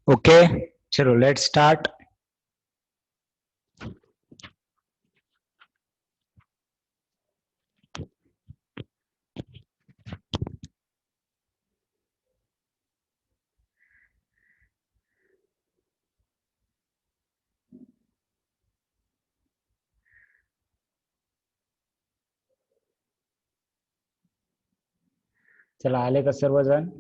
Okay, चलो let's start. चला, आले का सर्वजण?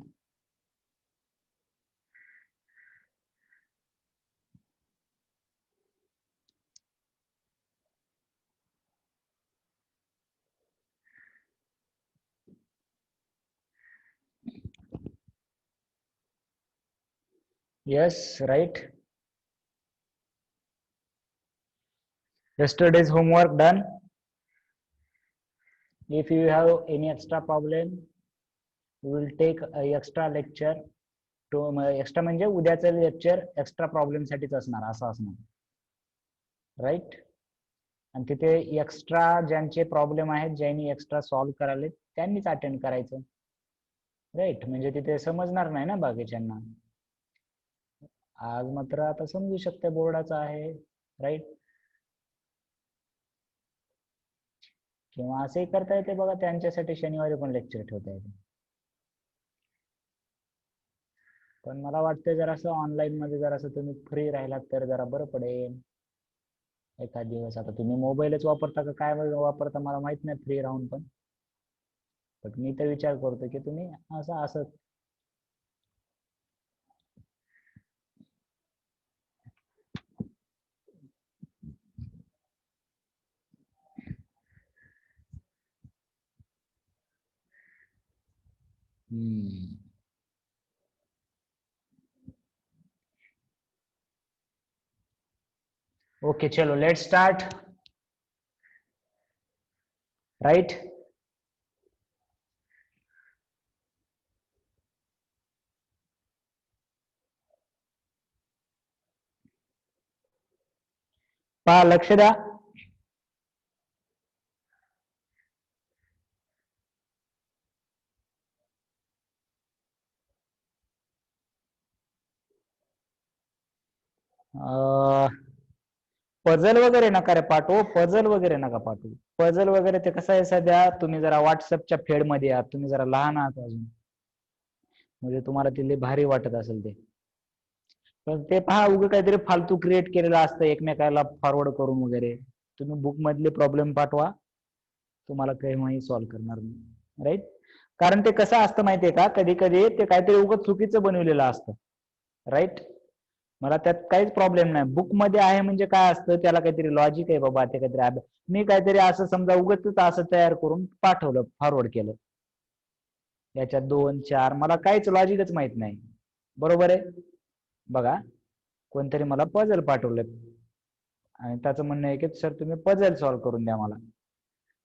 Yes, right. Yesterday's homework done. If you have any extra problem, we will take a extra lecture. To extra म्हणजे उद्याचं lecture extra problem साठीच असणार, असं असणार. राईट. आणि तिथे एक्स्ट्रा ज्यांचे प्रॉब्लेम आहेत, ज्यांनी एक्स्ट्रा सॉल्व्ह करायले त्यांनीच अटेंड करायचं. राईट, म्हणजे तिथे समजणार नाही ना बाकीच्यांना. आज मात्र आता समजू शकते बोर्डाचं आहे. राईट. किंवा असंही करता येते बघा, त्यांच्यासाठी शनिवारी पण लेक्चर ठेवता येते. पण मला वाटतं जरासं ऑनलाईन मध्ये जरासं तुम्ही फ्री राहिलात तर जरा बरं पडेल. एखाद दिवस आता तुम्ही मोबाईलच वापरता का काय वापरता मला माहित नाही फ्री राहून, पण मी तर विचार करतो की तुम्ही असं असं ओके, चलो लेट्स स्टार्ट. राइट. पहा, लक्ष द्या. पझल वगैरे नका रे पाठवू, पझल वगैरे नका पाठवू. पझल वगैरे ते कसं आहे, सध्या तुम्ही जरा व्हॉट्सअपच्या फेड मध्ये आहात, तुम्ही जरा लहान आहात अजून, म्हणजे तुम्हाला ते भारी वाटत असेल ते. पण ते पहा, उगं काहीतरी फालतू क्रिएट केलेलं असतं एकमेकाला फॉरवर्ड करून वगैरे. तुम्ही बुक मधले प्रॉब्लेम पाठवा, तुम्हाला काही सॉल्व्ह करणार नाही. राईट. कारण ते कसं असतं माहितीये का, कधी कधी ते काहीतरी उगत चुकीचं बनवलेलं असतं. राईट. मला त्यात काहीच प्रॉब्लेम नाही. बुक मध्ये आहे म्हणजे काय असतं, त्याला काहीतरी लॉजिक आहे बाबा, ते काहीतरी मी काहीतरी असं समजा उगत असं तयार करून पाठवलं, फॉरवर्ड केलं, याच्यात 2 4 मला काहीच लॉजिकच माहित नाही. बरोबर आहे. बघा, कोणतरी मला पझल पाठवलं आणि त्याचं म्हणणं आहे की सर तुम्ही पझल सॉल्व्ह करून द्या मला.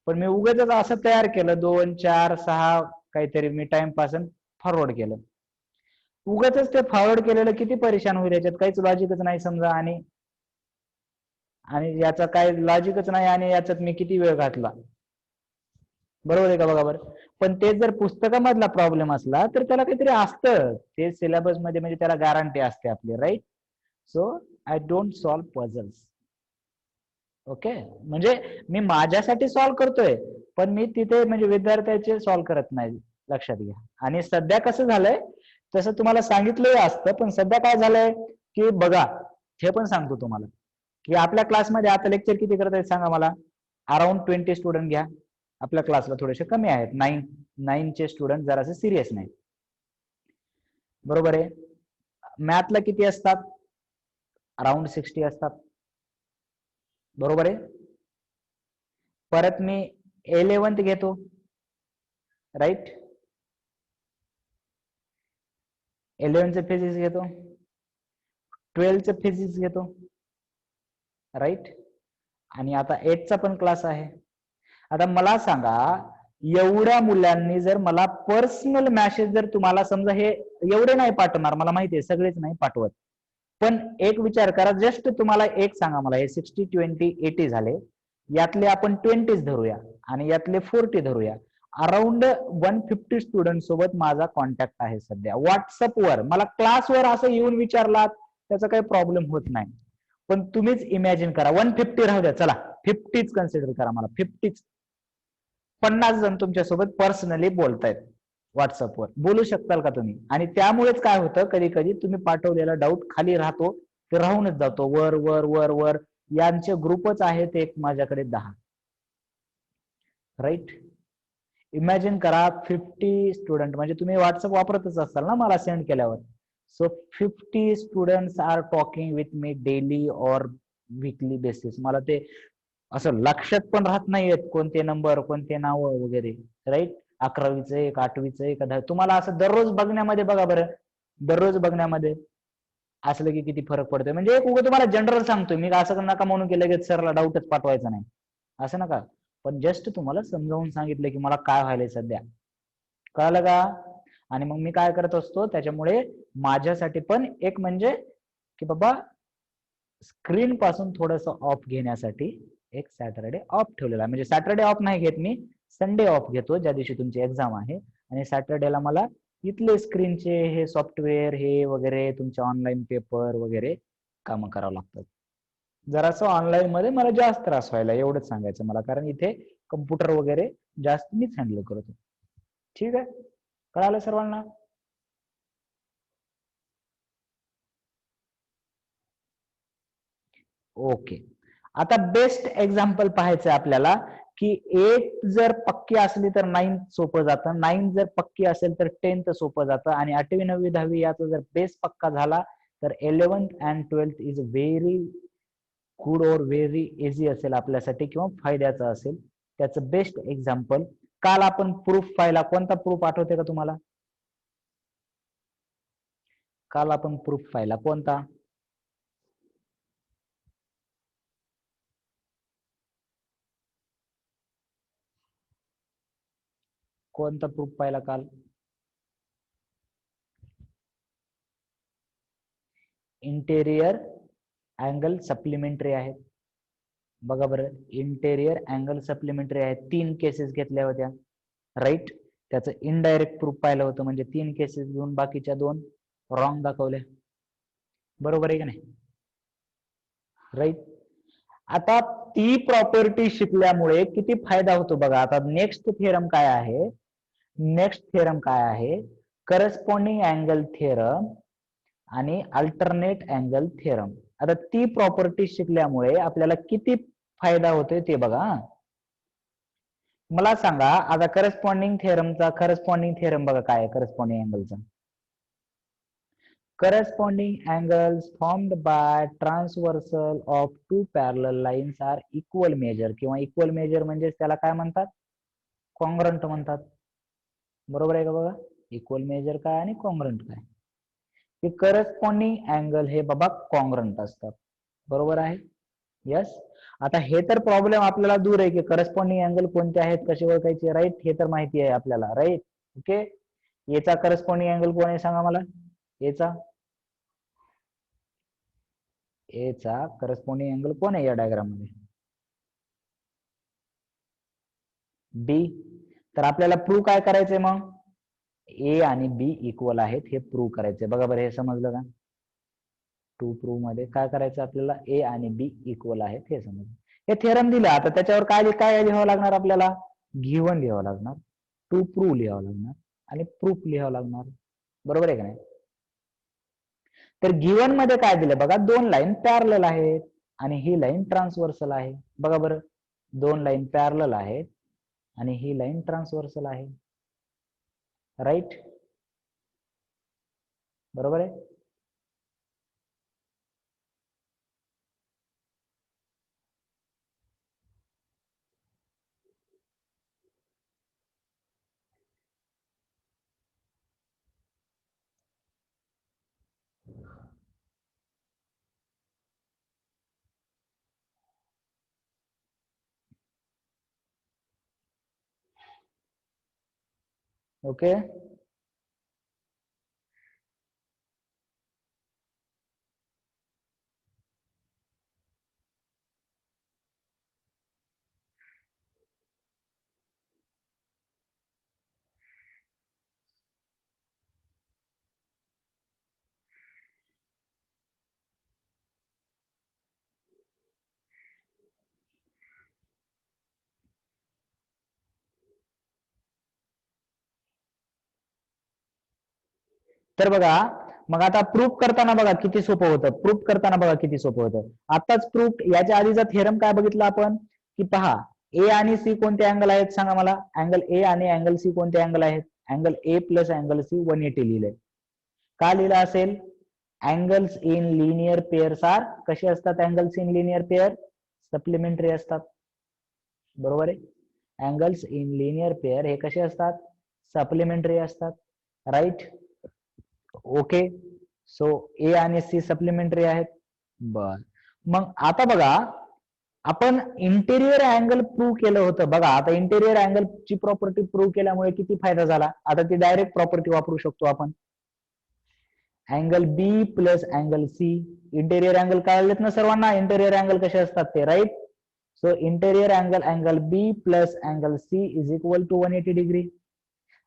पण मी उगाच असं तयार केलं 2 4 6 काहीतरी मी टाइमपास फॉरवर्ड केलं. उगाच ते फॉरवर्ड केलेलं किती परेशान होईल, याच्यात काहीच लॉजिकच नाही समजा, आणि याचा काय लॉजिकच नाही, आणि याच्यात मी किती वेळ घातला. बरोबर आहे का? बघा बरं. पण तेच जर पुस्तकामधला प्रॉब्लेम असला तर त्याला काहीतरी असतं, ते सिलेबस मध्ये, म्हणजे त्याला गॅरंटी असते आपली. Right. So I don't solve puzzles. Okay, म्हणजे मी माझ्यासाठी सॉल्व्ह करतोय, पण मी तिथे म्हणजे विद्यार्थ्याचे सॉल्व्ह करत नाही, लक्षात घ्या. आणि सध्या कसं झालंय, तसं तुम्हाला सांगितलंही असतं, पण सध्या काय झालंय की बघा, हे पण सांगतो तुम्हाला की आपल्या क्लासमध्ये आता लेक्चर किती करत आहेत सांगा मला. अराउंड 20 स्टुडंट घ्या. आपल्या क्लासला थोडेसे कमी आहेत, 9 स्टुडंट जरासे सिरियस नाही. बरोबर आहे. मॅथला किती असतात? अराउंड 60 असतात. बरोबर आहे. परत मी 11th घेतो. राईट. 11th फिजिक्स घेतो, 12th फिजिक्स घेतो. राईट. आणि आता 8th पण क्लास आहे. आता मला सांगा, एवढ्या मुलांनी जर मला पर्सनल मेसेज जर तुम्हाला समजा, हे एवढे नाही पाठवणार, मला माहिती आहे सगळेच नाही पाठवत, पण एक विचार करा, जस्ट तुम्हाला एक सांगा मला, हे 60 20 80 झाले, यातले आपण 20 धरूया आणि यातले 40 धरूया. अराउंड 150 स्टुडंट सोबत माझा कॉन्टॅक्ट आहे सध्या व्हॉट्सअपवर. मला क्लासवर असं येऊन विचारलात त्याचा काही प्रॉब्लेम होत नाही. पण तुम्हीच इमॅजिन करा, 150 राहू द्या, चला 50च कन्सिडर करा, मला 50च 50 जण तुमच्यासोबत पर्सनली बोलतायत व्हॉट्सअपवर. बोलू शकताल का तुम्ही? आणि त्यामुळेच काय होतं, कधी कधी तुम्ही पाठवलेला डाऊट खाली राहतो, ते राहूनच जातो वर वर वर वर. यांचे ग्रुपच आहेत एक माझ्याकडे 10. राईट. इमॅजिन करा 50 स्टुडंट, म्हणजे तुम्ही व्हॉट्सअप वापरतच असाल ना मला सेंड केल्यावर. So 50 students are talking with me daily or weekly basis. मला ते असं लक्षात पण राहत नाहीयेत कोणते नंबर, कोणते नाव वगैरे. राईट. 11वीचं एक, 8वीचं एक, तुम्हाला असं दररोज बघण्यामध्ये बघा बरं, दररोज बघण्यामध्ये असलं की किती फरक पडतोय. म्हणजे एक उगा तुम्हाला जनरल सांगतोय मी, असं नका म्हणून की लगेच सरला डाऊटच पाठवायचा नाही, असं नका. पण जस्ट तुम्हाला समजावून सांगितलं की मला काय व्हायलंय सध्या, कळालं का? आणि मग मी काय करत असतो त्याच्यामुळे माझ्यासाठी पण एक म्हणजे की बाबा स्क्रीन पासून थोडस ऑफ घेण्यासाठी एक सॅटरडे ऑफ ठेवलेला आहे. म्हणजे सॅटरडे ऑफ नाही घेत मी, संडे ऑफ घेतो ज्या दिवशी तुमची एक्झाम आहे. आणि सॅटरडेला मला इथले स्क्रीनचे हे सॉफ्टवेअर हे वगैरे तुमचे ऑनलाईन पेपर वगैरे कामं करावं लागतात. जरासं ऑनलाईन मध्ये मला जास्त त्रास व्हायला, एवढंच सांगायचं मला, कारण इथे कम्प्युटर वगैरे जास्त मीच हँडल करतो. ठीक आहे, कळालं सर्वांना? ओके. आता बेस्ट एक्झाम्पल पाहायचं आपल्याला की 8 जर पक्की असली तर 9 सोपं जातं, 9 जर पक्की असेल तर 10th सोपं जातं, आणि 8वी 9वी 10वी याचा जर बेस पक्का झाला तर 11th and 12th is very good और व्हेरी इझी असेल आपल्यासाठी किंवा फायद्याचं असेल. त्याचं बेस्ट एक्झाम्पल काल आपण प्रूफ पाहिला. कोणता प्रूफ आठवते का तुम्हाला? काल आपण प्रूफ पाहिला कोणता? कोणता प्रूफ पाहिला काल? इंटेरियर अँगल सप्लिमेंटरी आहेत. बघा बरं, इंटेरियर अँगल सप्लिमेंटरी आहेत. 3 केसेस घेतल्या होत्या. राईट. त्याचं इनडायरेक्ट प्रूफ पाहिलं होतं, म्हणजे 3 केसेस घेऊन बाकीच्या 2 रॉंग दाखवल्या. बरोबर आहे का नाही? राईट. आता ती प्रॉपर्टी शिकल्यामुळे किती फायदा होतो बघा. आता नेक्स्ट थिअरम काय आहे? नेक्स्ट थिअरम काय आहे? करस्पॉन्डिंग अँगल थिअरम आणि अल्टरनेट अँगल थिअरम. आता ती प्रॉपर्टी शिकल्यामुळे आपल्याला किती फायदा होतोय ते बघा. मला सांगा आता करस्पॉन्डिंग थिअरम बघा काय आहे करस्पॉन्डिंग अँगलचा. Corresponding angles formed by transversal of two parallel lines are equal measure, किंवा इक्वल मेजर म्हणजे त्याला काय म्हणतात? कॉन्ग्रंट म्हणतात. बरोबर आहे का बघा? इक्वल मेजर काय आणि कॉन्ग्रंट काय? की करस्पॉन्डिंग अँगल हे बाबा कॉन्ग्रंट असतात. बरोबर आहे? यस. आता हे तर प्रॉब्लेम आपल्याला दूर आहे की करस्पॉन्डिंग अँगल कोणते आहेत, कसे ओळखायचे. राईट. हे तर माहिती आहे आपल्याला. राईट. ओके. याचा करस्पॉन्डिंग अँगल कोण आहे सांगा मला? याचा करस्पॉन्डिंग अँगल कोण आहे या डायग्राम मध्ये? बी. तर आपल्याला प्रूव्ह काय करायचंय मग? ए आणि बी इक्वल आहेत हे प्रूव्ह करायचंय. बघा बरं, हे समजलं का? टू प्रूव्ह मध्ये काय करायचं आपल्याला? ए आणि बी इक्वल आहेत हे समजलं. हे थेरम दिलं. आता त्याच्यावर काय काय लिहावं लागणार आपल्याला? गिव्हन लिहावं लागणार, टू प्रूव्ह लिहावं लागणार, आणि प्रूफ लिहावं लागणार. बरोबर आहे का नाही? तर गिव्हन मध्ये काय दिलं बघा? 2 लाईन पॅरलल आहेत आणि ही लाईन ट्रान्सव्हर्सल आहे. बघा बरं, 2 लाईन पॅरलल आहेत आणि ही लाईन ट्रान्सव्हर्सल आहे. राईट. बरोबर आहे. ओके. तर बघा, मग आता प्रूफ करताना बघा किती सोपं होतं. प्रूफ करताना बघा किती सोपं होतं. आताच प्रूफ, याच्या आधीचा थेरम काय बघितला आपण, की पहा ए आणि सी कोणते अँगल आहेत सांगा मला. अँगल ए आणि अँगल सी कोणते अँगल आहेत. Angle A plus angle C 180 लिहिलंय. का लिहिलं असेल, angles in linear pairs are, कसे असतात angles in linear pair, supplementary असतात. बरोबर आहे. अँगल्स इन लिनियर पेअर हे कसे असतात, सप्लिमेंटरी असतात. राईट. ओके. सो ए आणि सी सप्लिमेंटरी आहेत. बर, मग आता बघा, आपण इंटेरियर अँगल प्रूव्ह केलं होतं. बघा आता इंटेरियर अँगल ची प्रॉपर्टी प्रूव्ह केल्यामुळे किती फायदा झाला. आता ती डायरेक्ट प्रॉपर्टी वापरू शकतो आपण. Angle B plus angle C, interior angle कळलेत ना सर्वांना, इंटेरियर अँगल कसे असतात ते, right. So interior angle B plus angle C is equal to 180 degree.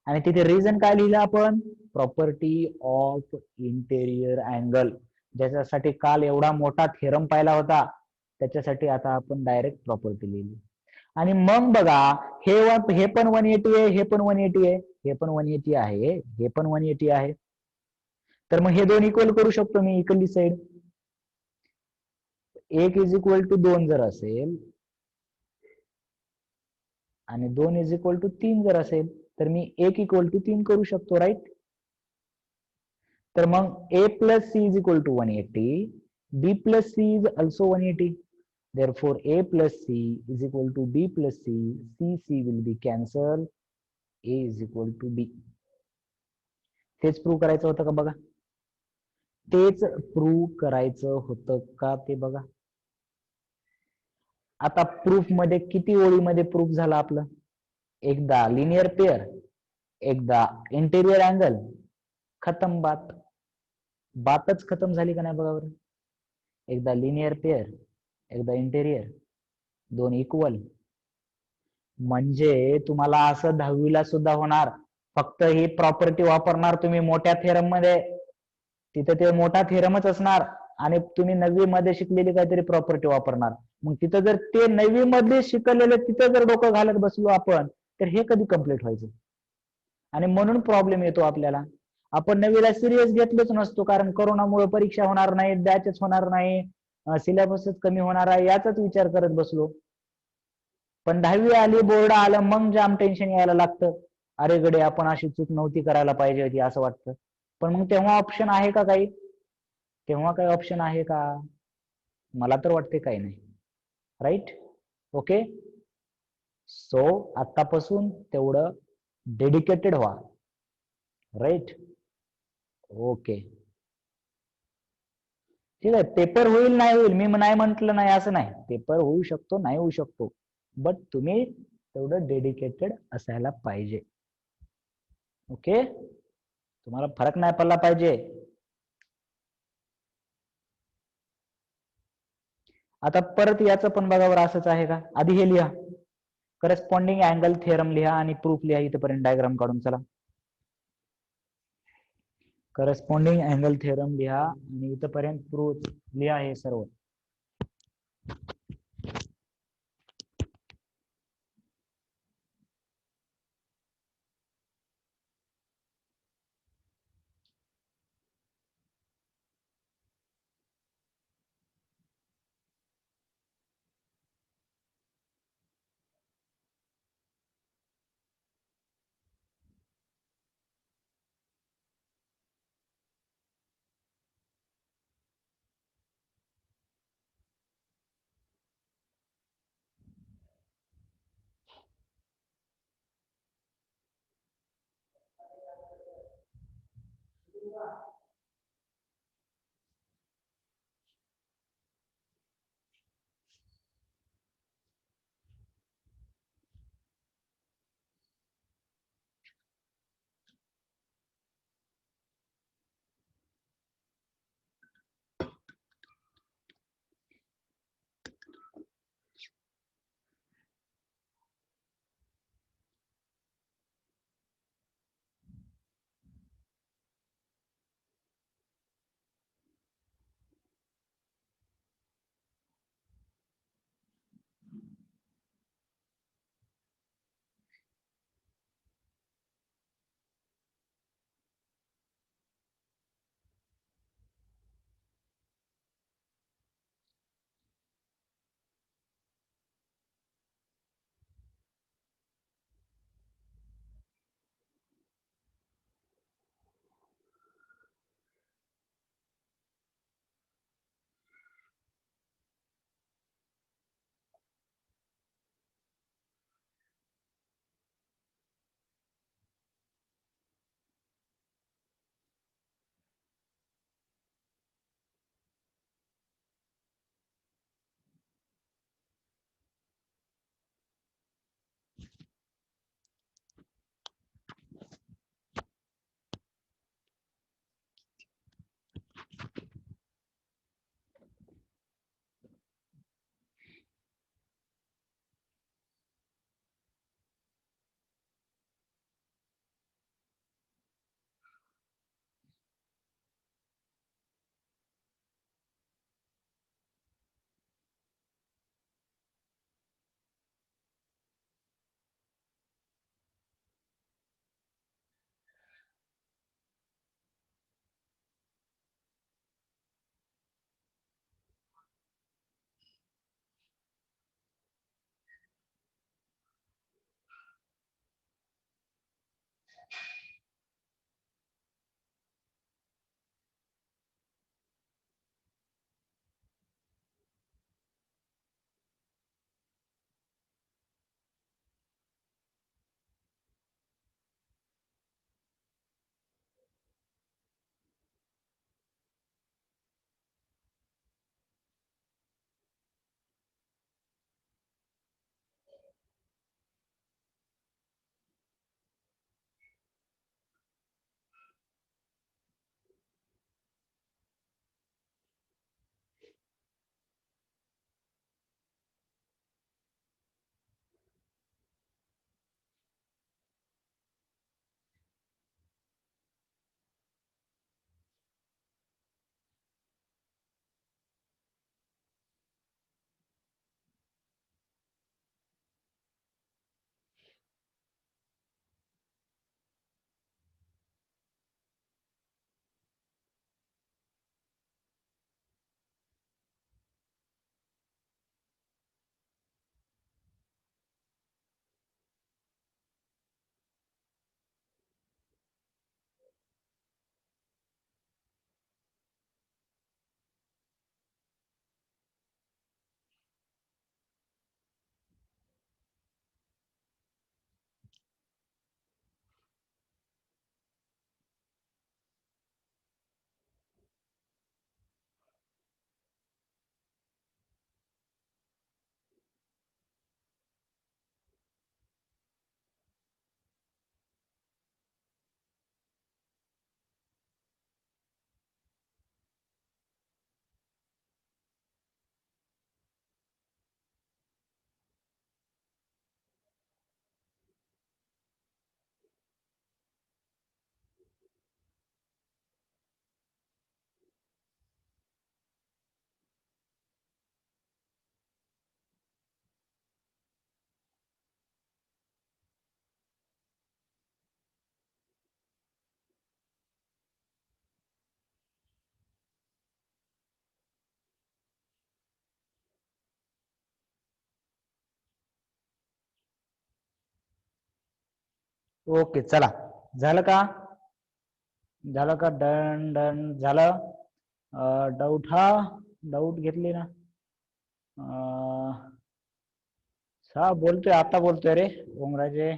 आणि तिथे रिझन काय लिहिलं आपण, प्रॉपर्टी ऑफ इंटेरियर अँगल, ज्याच्यासाठी काल एवढा मोठा थेरम पाहिला होता, त्याच्यासाठी आता आपण डायरेक्ट प्रॉपर्टी लिहिली. आणि मग बघा, हे पण 180 आहे, हे पण 180 आहे, हे पण 180 आहे, हे पण 180 आहे. तर मग हे दोन इक्वल करू शकतो मी equally side. 1 is equal to 2 जर असेल आणि 2 इज इक्वल टू 3 जर असेल, तर मी 1 इक्वल टू 3 करू शकतो, राईट. तर मग a plus C is equal to 180, b plus C is also 180. therefore a plus c is equal to b plus c, c will be cancelled, a is equal to b. तेच prove करायचं होतं का बघा, तेच prove करायचं होतं का ते बघा. आता प्रूफ मध्ये किती ओळीमध्ये प्रूफ झालं आपलं, एकदा लिनियर पेअर, एकदा इंटेरियर अँगल, खतम बात. बातच खतम झाली का नाही बघा बरं. एकदा लिनियर पेअर, एकदा इंटेरियर, दोन इक्वल. म्हणजे तुम्हाला असं 10वीला सुद्धा होणार, फक्त ही प्रॉपर्टी वापरणार तुम्ही मोठ्या थेरम मध्ये, तिथे ते मोठा थेरमच असणार, आणि तुम्ही 9वी मध्ये शिकलेली काहीतरी प्रॉपर्टी वापरणार. मग तिथं जर ते 9वी मध्ये शिकलेले तिथं जर डोकं घालत बसलो आपण, तर हे कधी कम्प्लीट व्हायचं. आणि म्हणून प्रॉब्लेम येतो आपल्याला. आपण 9वीला सिरियस घेतलंच नसतो, कारण कोरोनामुळे परीक्षा होणार नाही, बॅचच होणार नाही, सिलेबसच कमी होणार आहे, याचाच विचार करत बसलो. पण 10वी आली, बोर्ड आलं, मग जाम टेन्शन यायला लागतं. अरे गडे, आपण अशी चूक नव्हती करायला पाहिजे होती असं वाटतं. पण मग तेव्हा ऑप्शन आहे का काही, तेव्हा काही ऑप्शन आहे का, मला तर वाटते काही नाही. राईट. ओके. सो आतापासून तेवढं डेडिकेटेड व्हा. राईट. ओके. ठीक आहे, पेपर होईल नाही होईल, मी नाही म्हंटल नाही असं नाही, पेपर होऊ शकतो, नाही होऊ शकतो, बट तुम्ही तेवढं डेडिकेटेड असायला पाहिजे. ओके. तुम्हाला फरक नाही पडला पाहिजे. आता परत याचं पण बघावर असंच आहे का, आधी हे लिहा, करस्पॉन्डिंग अँगल थेरम लिहा आणि प्रूफ लिहा. इथपर्यंत डायग्राम काढून चला. करस्पॉन्डिंग अँगल थेरम लिहा आणि इथपर्यंत प्रूफ लिहा हे सर्व. ओके चला, झालं का? झालं का? डन डन झालं. डाऊट डाऊट घेतली ना? हा बोलतोय, आता बोलतोय रे Omraje.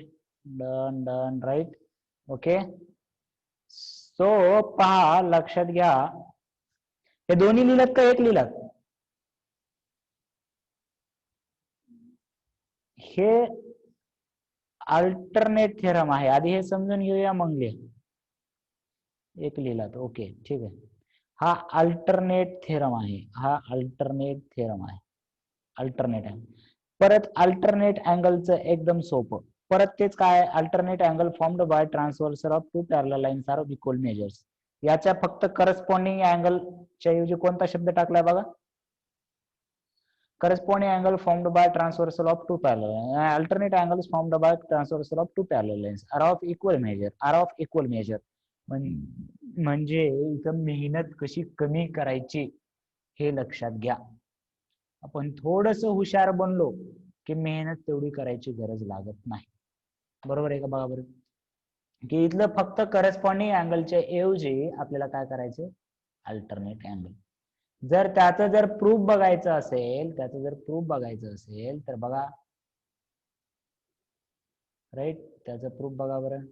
Done done right. Okay, so पहा, लक्षात घ्या, हे दोन्ही लिहिलात का एक लिहिलात? हे अल्टरनेट थेरम आहे, आधी हे समजून घेऊया मग लिहा. एक लिहिलात, ओके ठीक आहे. हा अल्टरनेट थेरम आहे, हा अल्टरनेट थेरम आहे. अल्टरनेट अँगल, परत अल्टरनेट अँगलचं एकदम सोपं, परत तेच काय, alternate angle formed by transversal of two parallel lines are of equal measures. याच्या फक्त करस्पॉन्डिंग अँगलच्या ऐवजी कोणता शब्द टाकलाय बघा? corresponding angle formed by transversal of two parallel alternate angles formed by transversal of two parallel lines are of equal measure, are of equal measure. म्हणजे इथं मेहनत कशी कमी करायची हे लक्षात घ्या. आपण थोडस हुशार बनलो की मेहनत तेवढी करायची गरज लागत नाही. बरोबर आहे का? बघा बरं, की इथलं फक्त करस्पॉन्डिंग अँगलच्या ऐवजी आपल्याला काय करायचं, अल्टरनेट अँगल. जर त्याचं जर प्रूफ बघायचं असेल, तर बघा, राईट, त्याचं प्रूफ बघा बरं.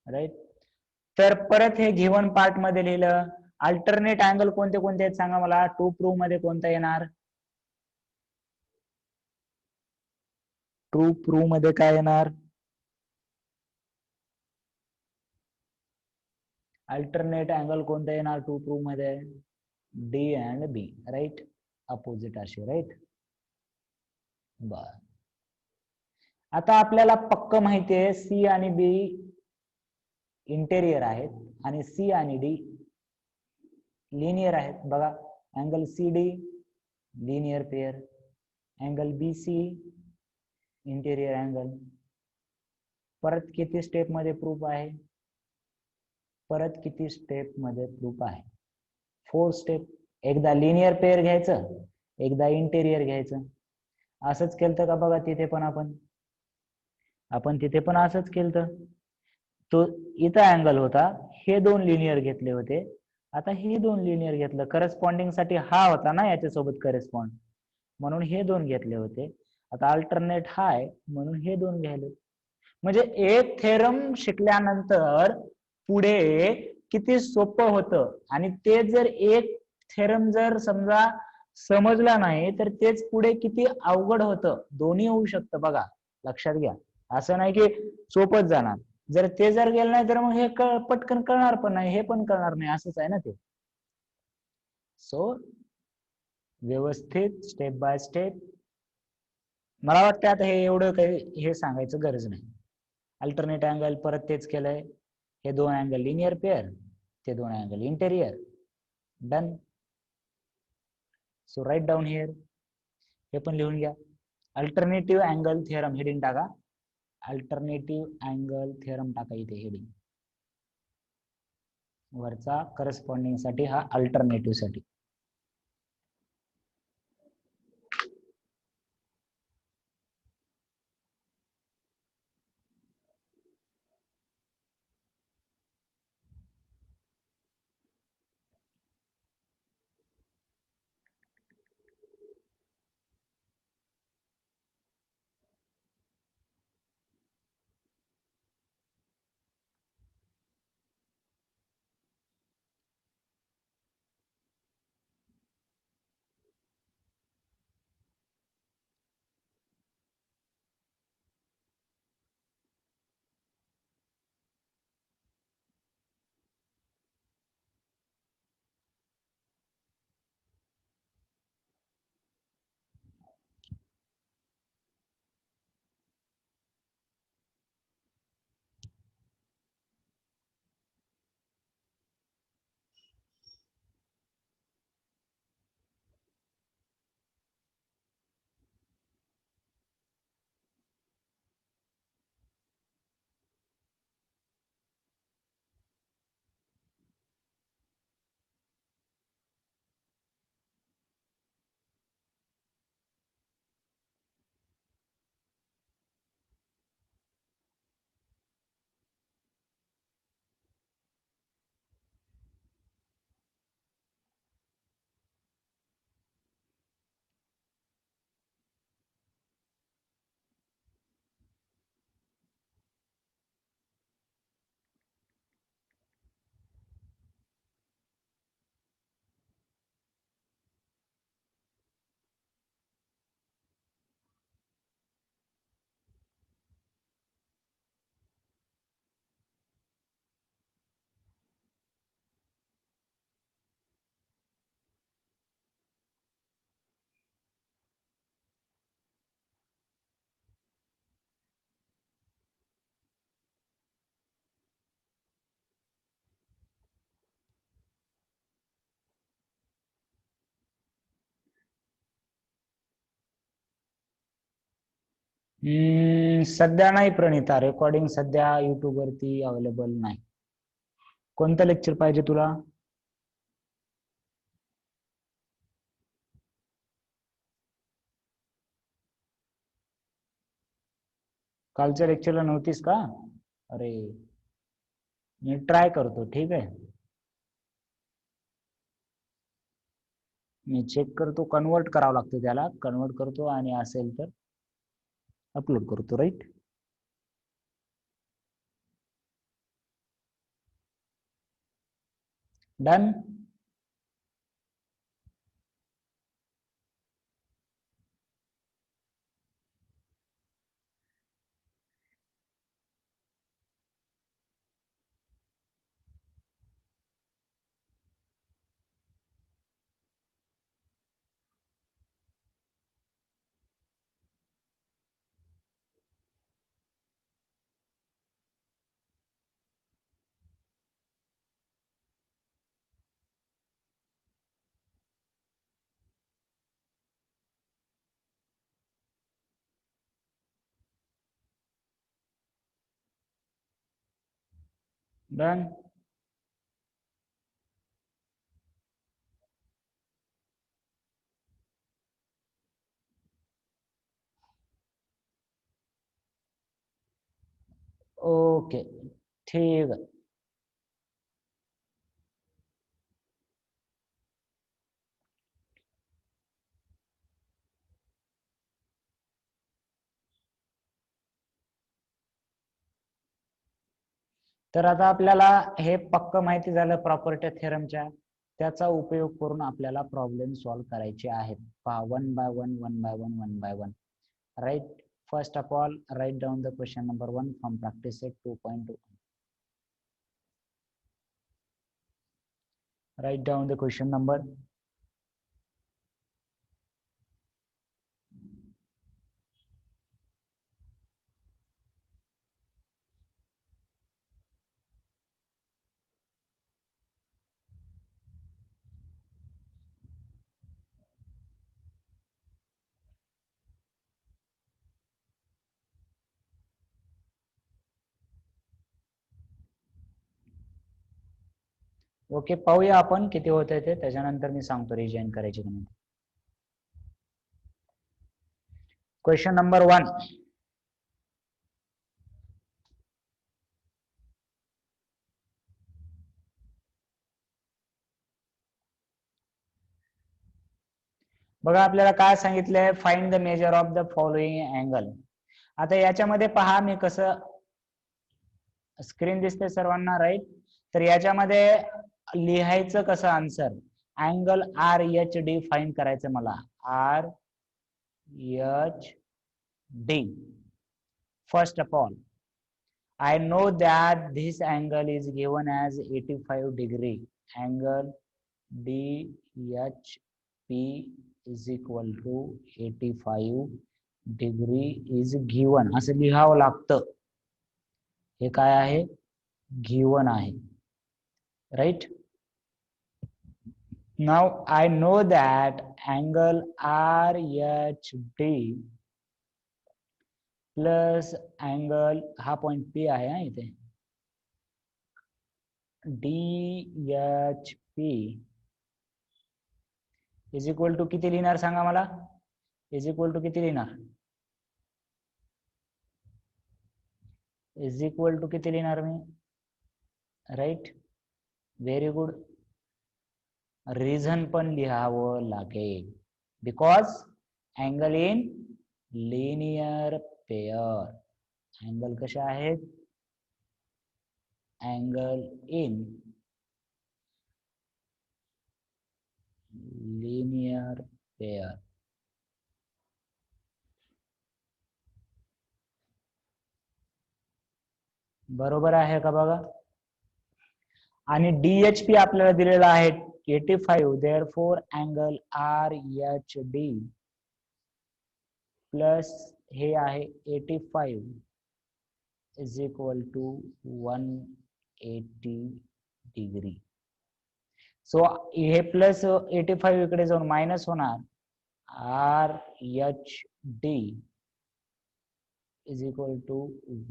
राईट, तर परत हे गिव्हन पार्ट मध्ये लिहिलं. अल्टरनेट अँगल कोणते कोणते आहेत सांगा मला, टू प्रूफ मध्ये कोणता येणार? टू प्रूफ मध्ये काय येणार? अल्टरनेट अँगल कोणता येणार टू प्रूफ मध्ये? D and B, right, opposite असे, राईट. बर, आता आपल्याला पक्क माहितीये सी आणि बी इंटेरियर आहेत आणि सी आणि डी लिनियर आहेत. बघा, angle C D linear pair, angle B C interior angle. परत किती स्टेप मध्ये प्रूफ आहे? परत किती स्टेप मध्ये प्रूफ आहे? 4 स्टेप. एकदा लिनियर पेयर घ्यायचं, एकदा इंटेरियर घ्यायचं. असंच केलं का बघा तिथे पण आपण तिथे पण असंच केलं. तो इथं अँगल होता, हे दोन लिनियर घेतले होते, आता हे दोन लिनियर घेतलं. करस्पॉन्डिंग साठी हा होता ना याच्यासोबत करस्पॉन्ड, म्हणून हे दोन घेतले होते. आता अल्टरनेट हा आहे म्हणून हे दोन घ्यायले. म्हणजे एक थेरम शिकल्यानंतर पुढे किती सोपं होतं. आणि ते जर एक थेरम जर समजा समजला नाही तर तेच पुढे किती अवघड होतं. दोन्ही होऊ शकतं बघा, लक्षात घ्या. असं नाही की सोपच जाणार, जर ते जर गेलं नाही तर मग हे पटकन कळणार पण नाही, हे पण कळणार नाही, असंच आहे ना ते. सो व्यवस्थित स्टेप बाय स्टेप. मला वाटतं आता हे एवढं काही हे सांगायचं गरज नाही. अल्टरनेट अँगल परत तेच केलंय, हे दोन अँगल लिनियर पेअर, ते दोन angle interior. Done. So write down here, हे पण लिहून घ्या. अल्टरनेटिव्ह अँगल थिअरम हेडिंग टाका, अल्टरनेटिव्ह अँगल थिअरम टाका इथे हेडिंग वरचा. करस्पॉन्डिंग साठी हा अल्टरनेटिव्ह साठी. सध्या नाही प्रणिता, रेकॉर्डिंग सध्या युट्यूब वरती अवेलेबल नाही. कोणतं लेक्चर पाहिजे तुला? कालच्या लेक्चरला नव्हतीस का? अरे मी ट्राय करतो, ठीक आहे. मी चेक करतो, कन्वर्ट करावं लागतं त्याला, कन्वर्ट करतो आणि असेल तर अपलोड करतो, राईट. डन. डन. ओके, ठीक आहे. तर आता आपल्याला हे पक्क माहिती झालं प्रॉपर्टी थेरमच्या. त्याचा उपयोग करून आपल्याला प्रॉब्लेम सॉल्व्ह करायचे आहेत. पहा, one by one, one by one, one by one. Right. First of all write down the question number 1 from practice set 2.2. write down the question number. Okay, पाहूया आपण किती होते ते, त्याच्यानंतर मी सांगतो रिजॉइन करायची की नाही. Question number 1. बघा आपल्याला काय सांगितलंय, find the measure of the following angle. आता याच्यामध्ये पहा मी कसं, स्क्रीन दिसते सर्वांना, राईट. तर याच्यामध्ये लिहायचं कसं answer, angle R H D find करायचं मला. R H D. First of all I know that this angle is given as 85 degree. Angle DHP is equal to 85 degree is given. असं लिहावं लागतं. हे काय आहे, given आहे, right. Now I know that angle RHD plus angle, हा point P आहे हा इथे, DHP इज इक्वल टू किती लिहिणार सांगा मला, इज इक्वल टू किती लिहिणार, इज इक्वल टू किती लिहिणार मी, राईट. Very good. रिझन पण लिहावं लागेल, because angle in linear pair. Angle कशा आहेत, अँगल इन लिनियर पेयर. बरोबर आहे का बघा. आणि DHP आपल्याला दिलेला आहे 85. देअरफॉर अँगल RHD प्लस हे आहे 85 is equal to 180 degree. So हे प्लस 85 इकडे जाऊन मायनस होणार, RHD इज इक्वल टू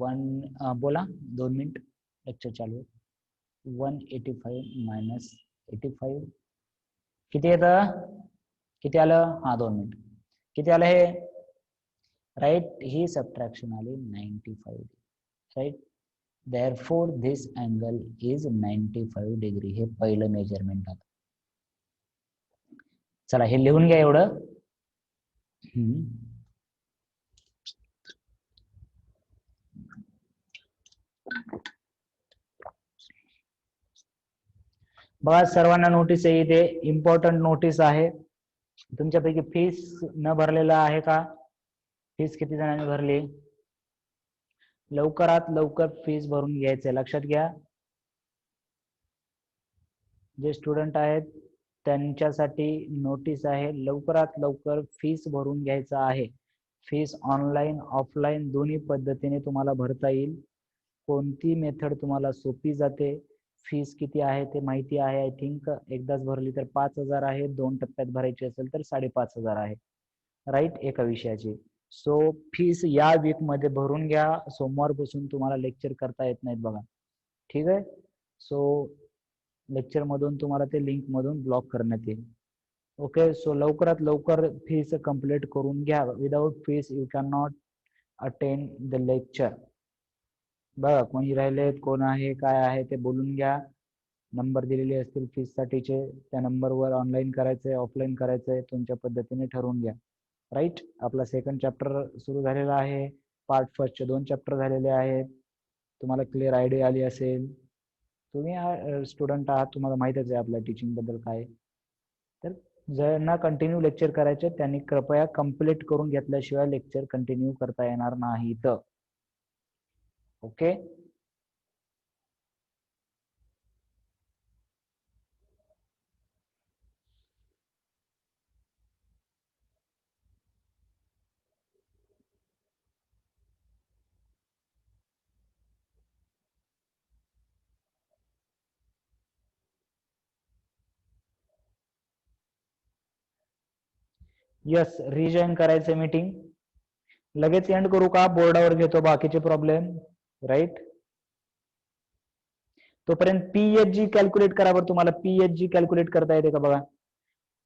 1 बोला 2 मिनिट लेक्चर चालू आहे. 185 मायनस 85 किती येतं? किती आलं? हा 2 मिनिट. किती आलं हे? राईट, ही सबट्रॅक्शन आली 95 right. therefore this angle is 95 degree. हे पहिलं मेजरमेंट आहे. चला हे लिहून घ्या एवढं. बघा सर्वांना नोटीस आहे, इथे इम्पॉर्टंट नोटीस आहे. तुमच्यापैकी फीस न भरलेला आहे का? फीस किती जणांनी भरली? लवकरात लवकर फीस भरून घ्यायचंय, लक्षात घ्या. जे स्टुडंट आहेत त्यांच्यासाठी नोटीस आहे, लवकरात लवकर फीस भरून घ्यायचं आहे. फीस ऑनलाईन ऑफलाईन दोन्ही पद्धतीने तुम्हाला भरता येईल. कोणती मेथड तुम्हाला सोपी जाते? फीस किती आहे ते माहिती आहे. आय थिंक एकदाच भरली तर 5,000 आहे, 2 टप्प्यात भरायची असेल तर 5,500 आहे राईट, एका विषयाची. सो फीस या वीक मध्ये भरून घ्या. सोमवारपासून तुम्हाला लेक्चर करता येत नाहीत बघा, ठीक आहे. सो लेक्चर मधून तुम्हाला ते लिंक मधून ब्लॉक करण्यात येईल. ओके, सो लवकरात लवकर फीस कंप्लीट करून घ्या. Without fees you can not attend the lecture. बघा कोणी राहिलेत, कोण आहे, काय आहे ते बोलून घ्या. नंबर दिलेले असतील फीस साठीचे, त्या नंबरवर ऑनलाईन करायचंय ऑफलाईन करायचंय तुमच्या पद्धतीने ठरवून घ्या. राईट, आपला सेकंड चॅप्टर सुरू झालेला आहे. पार्ट फर्स्टचे 2 चॅप्टर झालेले आहेत. तुम्हाला क्लिअर आयडिया आली असेल. तुम्ही स्टुडंट आहात, तुम्हाला माहितच आहे आपल्या टीचिंग बद्दल काय. तर ज्यांना कंटिन्यू लेक्चर करायचे त्यांनी कृपया कंप्लीट करून घेतल्याशिवाय लेक्चर कंटिन्यू करता येणार नाहीत. ओके, यस रिजॉईन करायचं मीटिंग. लगेच एंड करू का? बोर्डावर घेतो बाकीचे प्रॉब्लेम. राईट, तोपर्यंत पीएचजी कॅल्क्युलेट करा बरं. तुम्हाला पीएचजी कॅल्क्युलेट करता येते का बघा?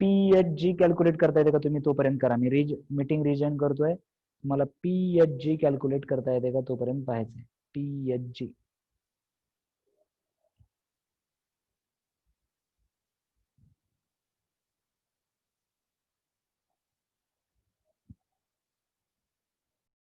पीएचजी कॅल्क्युलेट करता येते का तुम्ही? तोपर्यंत करा. मी मीटिंग रिजॉईन करतोय. तुम्हाला पीएचजी कॅल्क्युलेट करता येते का? तोपर्यंत पाहायचंय. पीएचजी